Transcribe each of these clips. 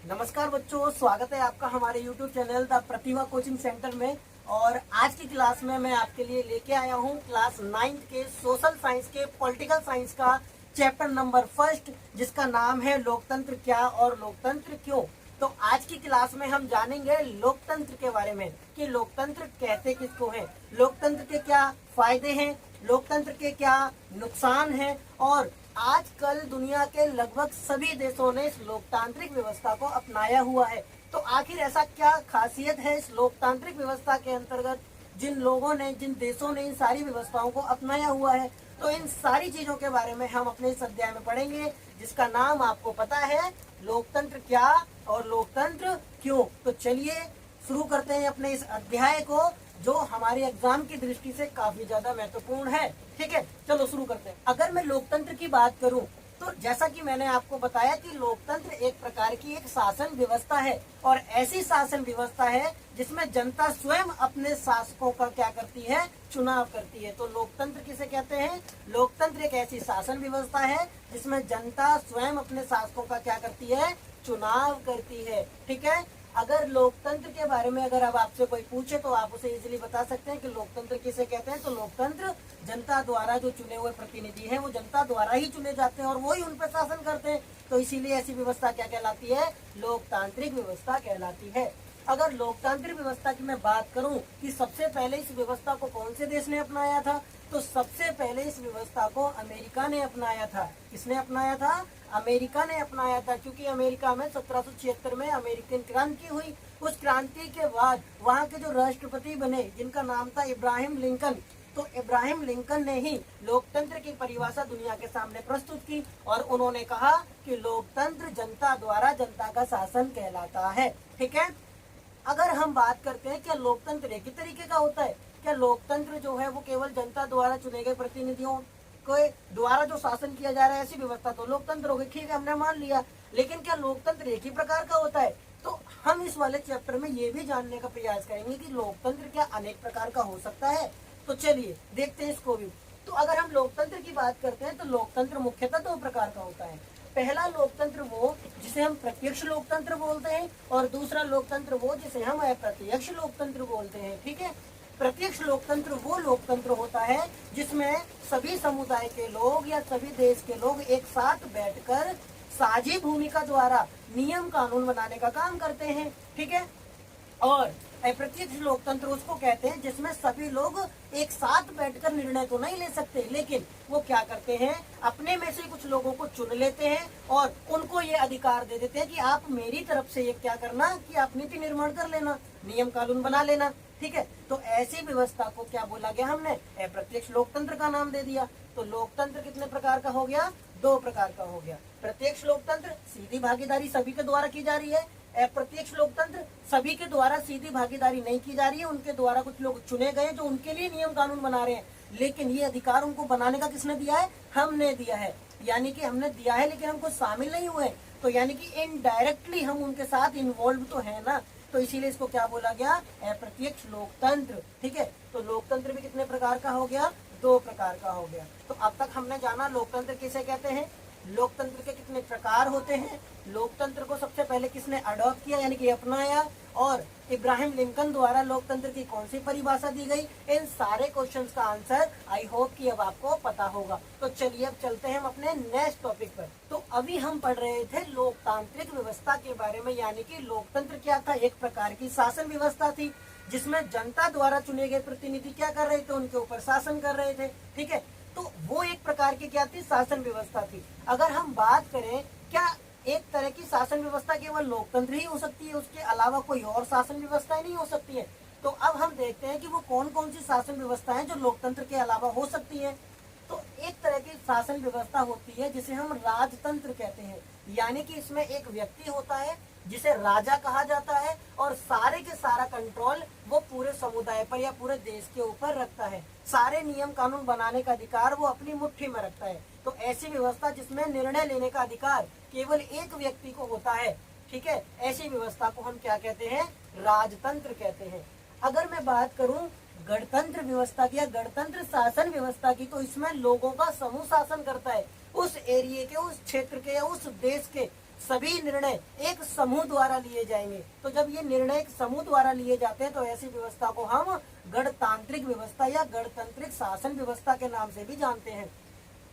नमस्कार बच्चों, स्वागत है आपका हमारे YouTube channel the Pratibha coaching centre में। और आज की क्लास में मैं आपके लिए लेके आया हूँ क्लास 9th के सोशल साइंस के पॉलिटिकल साइंस का चैप्टर नंबर 1, जिसका नाम है लोकतंत्र क्या और लोकतंत्र क्यों। तो आज की क्लास में हम जानेंगे लोकतंत्र के बारे में कि लोकतंत्र कहते किसको है, लोकतंत्र के क्या फायदे हैं, लोकतंत्र के क्या नुकसान हैं। और आजकल दुनिया के लगभग सभी देशों ने इस लोकतांत्रिक व्यवस्था को अपनाया हुआ है। तो आखिर ऐसा क्या खासियत है इस लोकतांत्रिक व्यवस्था के अंतर्गत, जिन लोगों ने, जिन देशों ने इन सारी व्यवस्थाओं को अपनाया हुआ है। तो इन सारी चीजों के बारे में हम अपने इस अध्याय में पढ़ेंगे, जिसका नाम आपको पता है, लोकतंत्र क्या और लोकतंत्र क्यों। तो चलिए शुरू करते हैं अपने इस अध्याय को, जो हमारे एग्जाम की दृष्टि से काफी ज्यादा महत्वपूर्ण है। ठीक है, चलो शुरू करते हैं। अगर मैं लोकतंत्र की बात करूं तो जैसा कि मैंने आपको बताया कि लोकतंत्र एक प्रकार की एक शासन व्यवस्था है, और ऐसी शासन व्यवस्था है जिसमें जनता स्वयं अपने शासकों का क्या करती है, चुनाव करती है। तो लोकतंत्र किसे कहते हैं? लोकतंत्र एक ऐसी शासन व्यवस्था है जिसमें जनता स्वयं अपने शासकों का क्या करती है, चुनाव करती है। ठीक है, अगर लोकतंत्र के बारे में अगर अब आपसे कोई पूछे तो आप उसे इजीली बता सकते हैं कि लोकतंत्र किसे कहते हैं। तो लोकतंत्र जनता द्वारा जो चुने हुए प्रतिनिधि हैं, वो जनता द्वारा ही चुने जाते हैं और वही उन पर शासन करते हैं। तो इसीलिए ऐसी व्यवस्था क्या कहलाती है? लोकतांत्रिक व्यवस्था कहलाती है। अगर लोकतांत्रिक व्यवस्था की मैं बात करूं कि सबसे पहले इस व्यवस्था को कौन से देश ने अपनाया था, तो सबसे पहले इस व्यवस्था को अमेरिका ने अपनाया था। किसने अपनाया था? अमेरिका ने अपनाया था, क्योंकि अमेरिका में 1776 में अमेरिकन क्रांति हुई। उस क्रांति के बाद वहाँ के जो राष्ट्रपति बने, जिनका नाम था इब्राहिम लिंकन, तो इब्राहिम लिंकन ने ही लोकतंत्र की परिभाषा दुनिया के सामने प्रस्तुत की और उन्होंने कहा कि लोकतंत्र जनता द्वारा जनता का शासन कहलाता है। ठीक है, अगर हम बात करते हैं क्या लोकतंत्र एक ही तरीके का होता है, क्या लोकतंत्र जो है वो केवल जनता द्वारा चुने गए प्रतिनिधियों के द्वारा जो शासन किया जा रहा है, ऐसी व्यवस्था तो लोकतंत्र हो गई। ठीक है, हमने मान लिया, लेकिन क्या लोकतंत्र एक ही प्रकार का होता है? तो हम इस वाले चैप्टर में ये भी जानने का प्रयास करेंगे कि लोकतंत्र क्या अनेक प्रकार का हो सकता है। तो चलिए देखते हैं इसको भी। तो अगर हम लोकतंत्र की बात करते हैं तो लोकतंत्र मुख्यतः 2 प्रकार का होता है। पहला लोकतंत्र वो जिसे हम प्रत्यक्ष लोकतंत्र बोलते हैं, और दूसरा लोकतंत्र वो जिसे हम अप्रत्यक्ष लोकतंत्र बोलते हैं। ठीक है, प्रत्यक्ष लोकतंत्र वो लोकतंत्र होता है जिसमें सभी समुदाय के लोग या सभी देश के लोग एक साथ बैठकर साझी भूमिका द्वारा नियम कानून बनाने का काम करते हैं। ठीक है, और अप्रत्यक्ष लोकतंत्र उसको कहते हैं जिसमें सभी लोग एक साथ बैठकर निर्णय तो नहीं ले सकते, लेकिन वो क्या करते हैं, अपने में से कुछ लोगों को चुन लेते हैं और उनको ये अधिकार दे देते हैं कि आप मेरी तरफ से ये क्या करना, कि आप नीति निर्माण कर लेना, नियम कानून बना लेना। ठीक है, तो ऐसी व्यवस्था को क्या बोला गया, हमने अप्रत्यक्ष लोकतंत्र का नाम दे दिया। तो लोकतंत्र कितने प्रकार का हो गया? 2 प्रकार का हो गया। प्रत्यक्ष लोकतंत्र सीधी भागीदारी सभी के द्वारा की जा रही है। अप्रत्यक्ष लोकतंत्र सभी के द्वारा सीधी भागीदारी नहीं की जा रही है, उनके द्वारा कुछ लोग चुने गए जो उनके लिए नियम कानून बना रहे हैं, लेकिन ये अधिकार उनको बनाने का किसने दिया है? हमने दिया है। यानी कि हमने दिया है लेकिन हमको शामिल नहीं हुए, तो यानी कि इनडायरेक्टली हम उनके साथ इन्वॉल्व तो है ना। तो इसीलिए इसको क्या बोला गया? अप्रत्यक्ष लोकतंत्र। ठीक है, तो लोकतंत्र भी कितने प्रकार का हो गया? 2 प्रकार का हो गया। तो अब तक हमने जाना लोकतंत्र किसे कहते हैं, लोकतंत्र के कितने प्रकार होते हैं, लोकतंत्र को सबसे पहले किसने अडॉप्ट किया यानी कि अपनाया, और इब्राहिम लिंकन द्वारा लोकतंत्र की कौन सी परिभाषा दी गई। इन सारे क्वेश्चंस का आंसर आई होप कि अब आपको पता होगा। तो चलिए अब चलते हैं हम अपने नेक्स्ट टॉपिक पर। तो अभी हम पढ़ रहे थे लोकतांत्रिक व्यवस्था के बारे में, यानी कि लोकतंत्र क्या था? एक प्रकार की शासन व्यवस्था थी जिसमें जनता द्वारा चुने गए प्रतिनिधि क्या कर रहे थे, उनके ऊपर शासन कर रहे थे। ठीक है, तो वो एक प्रकार की क्या थी? शासन व्यवस्था थी। अगर हम बात करें क्या एक तरह की शासन व्यवस्था केवल लोकतंत्र ही हो सकती है, उसके अलावा कोई और शासन व्यवस्था नहीं हो सकती है? तो अब हम देखते हैं कि वो कौन कौन सी शासन व्यवस्थाएं जो लोकतंत्र के अलावा हो सकती है। तो एक तरह की शासन व्यवस्था होती है जिसे हम राजतंत्र कहते हैं, यानी कि इसमें एक व्यक्ति होता है जिसे राजा कहा जाता है और सारे के सारा कंट्रोल वो पूरे समुदाय पर या पूरे देश के ऊपर रखता है। सारे नियम कानून बनाने का अधिकार वो अपनी मुट्ठी में रखता है। तो ऐसी व्यवस्था जिसमें निर्णय लेने का अधिकार केवल एक व्यक्ति को होता है। ठीक है, ऐसी व्यवस्था को हम क्या कहते हैं? राजतंत्र कहते हैं। अगर मैं बात करूं गणतंत्र व्यवस्था की या गणतंत्र शासन व्यवस्था की, तो इसमें लोगों का समूह शासन करता है। उस एरिया के, उस क्षेत्र के या उस देश के सभी निर्णय एक समूह द्वारा लिए जाएंगे। तो जब ये निर्णय एक समूह द्वारा लिए जाते हैं तो ऐसी व्यवस्था को हम गणतांत्रिक व्यवस्था या गणतांत्रिक शासन व्यवस्था के नाम से भी जानते हैं।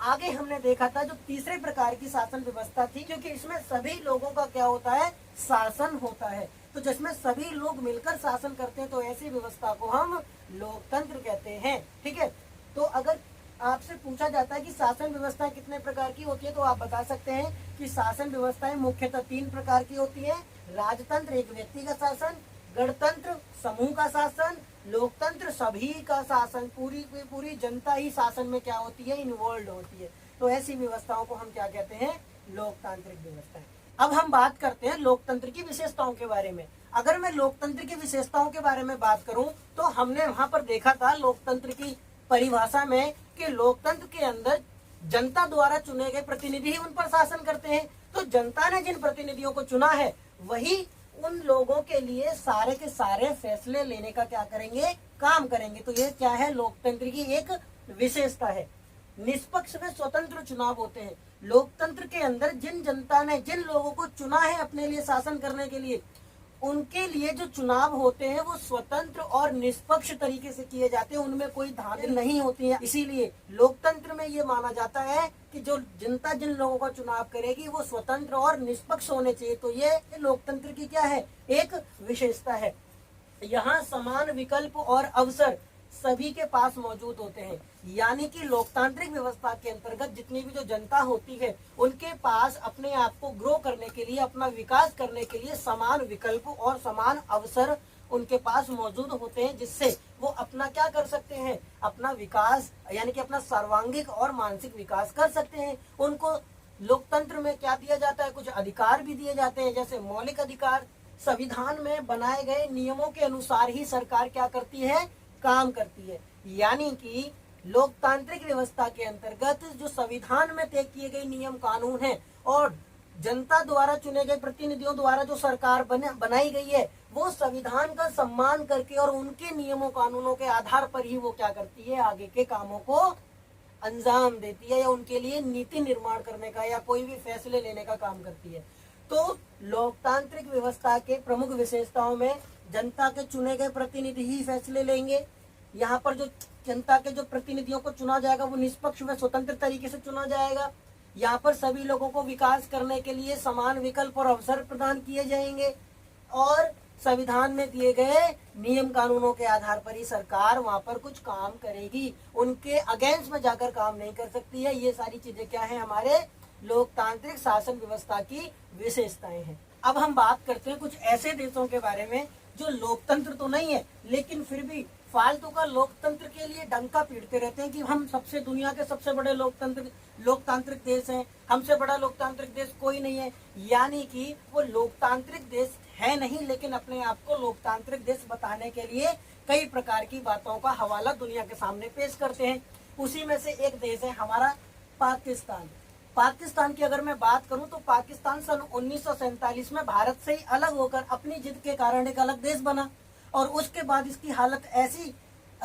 आगे हमने देखा था जो तीसरे प्रकार की शासन व्यवस्था थी, क्योंकि इसमें सभी लोगों का क्या होता है, शासन होता है। तो जिसमें सभी लोग मिलकर शासन करते हैं तो ऐसी व्यवस्था को हम लोकतंत्र कहते हैं। ठीक है, तो अगर आपसे पूछा जाता है कि शासन व्यवस्था कितने प्रकार की होती है तो आप बता सकते हैं कि शासन व्यवस्थाएं मुख्यतः 3 प्रकार की होती है। राजतंत्र एक व्यक्ति का शासन, गणतंत्र समूह का शासन, लोकतंत्र सभी का शासन, पूरी जनता ही शासन में क्या होती है, इन्वॉल्व होती है। तो ऐसी व्यवस्थाओं को हम क्या कहते हैं, लोकतांत्रिक व्यवस्थाएं। अब हम बात करते हैं लोकतंत्र की विशेषताओं के बारे में। अगर मैं लोकतंत्र की विशेषताओं के बारे में बात करूं तो हमने वहां पर देखा था लोकतंत्र की परिभाषा में कि लोकतंत्र के अंदर जनता द्वारा चुने गए प्रतिनिधि ही उन पर शासन करते हैं। तो जनता ने जिन प्रतिनिधियों को चुना है वही उन लोगों के लिए सारे के सारे फैसले लेने का क्या करेंगे, काम करेंगे। तो ये क्या है, लोकतंत्र की एक विशेषता है। निष्पक्ष व स्वतंत्र चुनाव होते हैं। लोकतंत्र के अंदर जिन जनता ने जिन लोगों को चुना है अपने लिए शासन करने के लिए, उनके लिए जो चुनाव होते हैं वो स्वतंत्र और निष्पक्ष तरीके से किए जाते हैं, उनमें कोई धांधली नहीं होती है। इसीलिए लोकतंत्र में ये माना जाता है कि जो जनता जिन लोगों का चुनाव करेगी वो स्वतंत्र और निष्पक्ष होने चाहिए। तो ये लोकतंत्र की क्या है, एक विशेषता है। यहाँ समान विकल्प और अवसर सभी के पास मौजूद होते हैं। यानी कि लोकतांत्रिक व्यवस्था के अंतर्गत जितनी भी जो जनता होती है उनके पास अपने आप को ग्रो करने के लिए, अपना विकास करने के लिए समान विकल्प और समान अवसर उनके पास मौजूद होते हैं, जिससे वो अपना क्या कर सकते हैं, अपना विकास यानी कि अपना सर्वांगीण और मानसिक विकास कर सकते हैं। उनको लोकतंत्र में क्या दिया जाता है, कुछ अधिकार भी दिए जाते हैं, जैसे मौलिक अधिकार। संविधान में बनाए गए नियमों के अनुसार ही सरकार क्या करती है, काम करती है। यानी कि लोकतांत्रिक व्यवस्था के अंतर्गत जो संविधान में तय किए गए नियम कानून हैं और जनता द्वारा चुने गए प्रतिनिधियों द्वारा जो सरकार बनाई गई है वो संविधान का सम्मान करके और उनके नियमों कानूनों के आधार पर ही वो क्या करती है, आगे के कामों को अंजाम देती है या उनके लिए नीति निर्माण करने का या कोई भी फैसले लेने का काम करती है। तो लोकतांत्रिक व्यवस्था के प्रमुख विशेषताओं में जनता के चुने गए प्रतिनिधि ही फैसले लेंगे। यहाँ पर जो जनता के जो प्रतिनिधियों को चुना जाएगा वो निष्पक्ष व स्वतंत्र तरीके से चुना जाएगा। यहाँ पर सभी लोगों को विकास करने के लिए समान विकल्प और अवसर प्रदान किए जाएंगे और संविधान में दिए गए नियम कानूनों के आधार पर ही सरकार वहाँ पर कुछ काम करेगी, उनके अगेंस्ट में जाकर काम नहीं कर सकती है। ये सारी चीजें क्या है, हमारे लोकतांत्रिक शासन व्यवस्था की विशेषताएं हैं। अब हम बात करते हैं कुछ ऐसे देशों के बारे में जो लोकतंत्र तो नहीं है लेकिन फिर भी फालतू का लोकतंत्र के लिए डंका पीटते रहते हैं कि हम सबसे दुनिया के सबसे बड़े लोकतांत्रिक देश हैं, हमसे बड़ा लोकतांत्रिक देश कोई नहीं है। यानी कि वो लोकतांत्रिक देश है नहीं लेकिन अपने आप को लोकतांत्रिक देश बताने के लिए कई प्रकार की बातों का हवाला दुनिया के सामने पेश करते हैं। उसी में से एक देश है हमारा पाकिस्तान। पाकिस्तान की अगर मैं बात करूं तो पाकिस्तान सन 1947 में भारत से ही अलग होकर अपनी जिद के कारण एक अलग देश बना और उसके बाद इसकी हालत ऐसी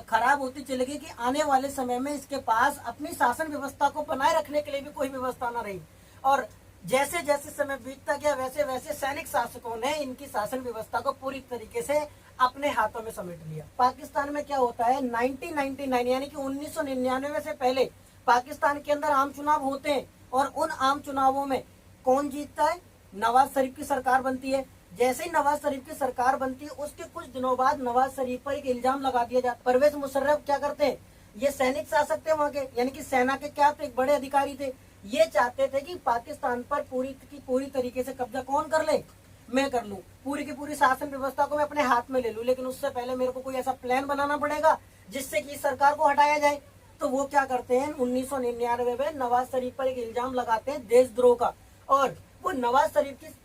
खराब होती चली गई कि आने वाले समय में इसके पास अपनी शासन व्यवस्था को बनाए रखने के लिए भी कोई व्यवस्था न रही। और जैसे जैसे समय बीतता गया वैसे वैसे सैनिक शासकों ने इनकी शासन व्यवस्था को पूरी तरीके से अपने हाथों में समेट लिया। पाकिस्तान में क्या होता है, 1999 यानी कि 1999 से पहले पाकिस्तान के अंदर आम चुनाव होते हैं और उन आम चुनावों में कौन जीतता है, नवाज शरीफ की सरकार बनती है। जैसे ही नवाज शरीफ की सरकार बनती है उसके कुछ दिनों बाद नवाज शरीफ पर एक इल्जाम लगा दिया जाता है। परवेज मुशर्रफ क्या करते हैं, ये सैनिक शासक थे वहाँ के, यानी कि सेना के क्या थे, एक बड़े अधिकारी थे। ये चाहते थे कि पाकिस्तान पर पूरी तरीके से कब्जा कौन कर ले, मैं कर लूं, पूरी की पूरी शासन व्यवस्था को मैं अपने हाथ में ले लूं। लेकिन उससे पहले मेरे को कोई ऐसा प्लान बनाना पड़ेगा जिससे कि सरकार को हटाया जाए। तो वो क्या करते हैं, 1999 में नवाज शरीफ पर एक इल्जाम लगाते हैं देशद्रोह का और वो नवाज शरीफ की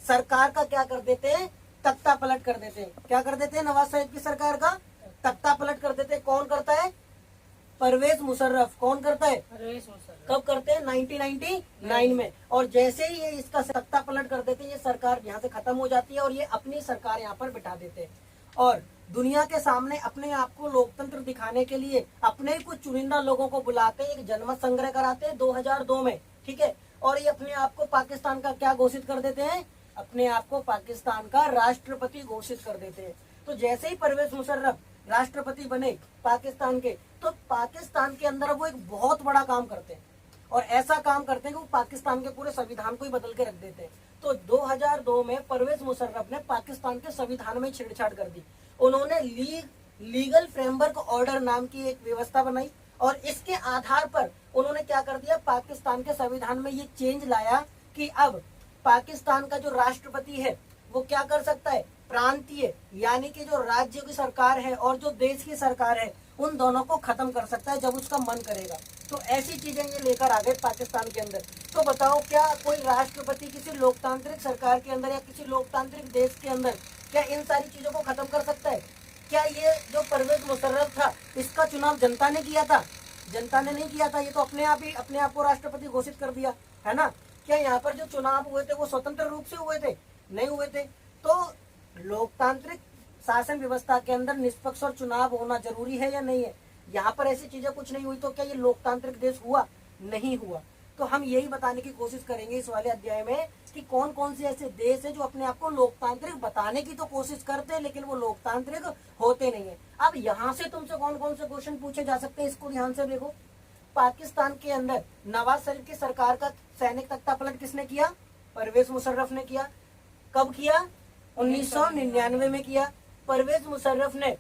सरकार का क्या कर देते हैं, तख्ता पलट कर देते हैं। क्या कर देते हैं, नवाज शरीफ की सरकार का तख्ता पलट कर देते हैं। कौन करता है, परवेज मुशर्रफ। कौन करता है, परवेज मुशर्रफ। कब करते हैं, 1999 में। और जैसे ही ये इसका तख्ता पलट कर देते हैं ये सरकार यहाँ से खत्म हो जाती है और ये अपनी सरकार यहाँ पर बिठा देते हैं और दुनिया के सामने अपने आप को लोकतंत्र दिखाने के लिए अपने कुछ चुनिंदा लोगों को बुलाते हैं, एक जनमत संग्रह कराते हैं 2002 में। ठीक है, और ये अपने आप को पाकिस्तान का क्या घोषित कर देते हैं, अपने आप को पाकिस्तान का राष्ट्रपति घोषित कर देते हैं। तो जैसे ही परवेज मुशर्रफ राष्ट्रपति बने पाकिस्तान के, तो पाकिस्तान के अंदर वो एक बहुत बड़ा काम करते हैं और ऐसा काम करते हैं कि वो पाकिस्तान के पूरे संविधान को ही बदल के रख देते हैं। तो 2002 में परवेज मुशर्रफ ने पाकिस्तान के संविधान में छेड़छाड़ कर दी। उन्होंने लीगल फ्रेमवर्क ऑर्डर नाम की एक व्यवस्था बनाई और इसके आधार पर उन्होंने क्या कर दिया, पाकिस्तान के संविधान में ये चेंज लाया कि अब पाकिस्तान का जो राष्ट्रपति है वो क्या कर सकता है, प्रांतीय यानी कि जो राज्य की सरकार है और जो देश की सरकार है उन दोनों को खत्म कर सकता है जब उसका मन करेगा। तो ऐसी चीजें ये लेकर आ गए पाकिस्तान के अंदर। तो बताओ, क्या कोई राष्ट्रपति किसी लोकतांत्रिक सरकार के अंदर या किसी लोकतांत्रिक देश के अंदर क्या इन सारी चीजों को खत्म कर सकता है? क्या ये जो परवेज मुशर्रफ था इसका चुनाव जनता ने किया था? जनता ने नहीं किया था, ये तो अपने आप ही अपने आप को राष्ट्रपति घोषित कर दिया है ना। क्या यहाँ पर जो चुनाव हुए थे वो स्वतंत्र रूप से हुए थे? नहीं हुए थे। तो लोकतांत्रिक शासन व्यवस्था के अंदर निष्पक्ष और चुनाव होना जरूरी है या नहीं है? यहाँ पर ऐसी चीजें कुछ नहीं हुई, तो क्या ये लोकतांत्रिक देश हुआ? नहीं हुआ। तो हम यही बताने की कोशिश करेंगे इस वाले अध्याय में कि कौन कौन से ऐसे देश है जो अपने आप को लोकतांत्रिक बताने की तो कोशिश करते हैं लेकिन वो लोकतांत्रिक होते नहीं है। अब यहाँ से तुमसे कौन कौन से क्वेश्चन पूछे जा सकते हैं, इसको ध्यान से देखो। पाकिस्तान के अंदर नवाज शरीफ की सरकार का सैनिक तख्तापलट किसने किया? परवेज मुशर्रफ ने किया। कब किया? 1999 में किया। परवेज मुशर्रफ ने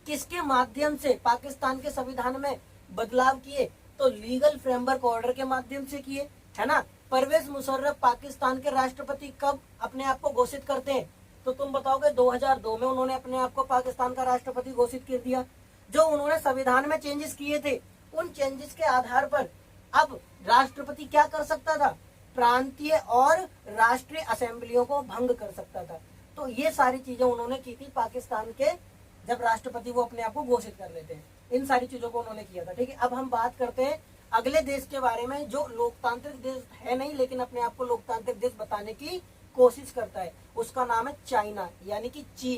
किसके माध्यम से पाकिस्तान के संविधान में बदलाव किए? तो लीगल फ्रेमवर्क ऑर्डर के माध्यम से किए, है ना। परवेज मुशर्रफ पाकिस्तान के राष्ट्रपति कब अपने आप को घोषित करते हैं? तो तुम बताओगे 2002 में उन्होंने अपने आप को पाकिस्तान का राष्ट्रपति घोषित कर दिया। जो उन्होंने संविधान में चेंजेस किए थे उन चेंजेस के आधार पर अब राष्ट्रपति क्या कर सकता था? प्रांतीय और राष्ट्रीय असेंबलियों को भंग कर सकता था। तो ये सारी चीजें उन्होंने की थी पाकिस्तान के, जब राष्ट्रपति वो अपने आप को घोषित कर लेते हैं, इन सारी चीजों को उन्होंने किया था। ठीक है, अब हम बात करते हैं अगले देश के बारे में जो लोकतांत्रिक देश है नहीं लेकिन अपने आप को लोकतांत्रिक देश बताने की कोशिश करता है। उसका नाम है चाइना यानी कि चीन।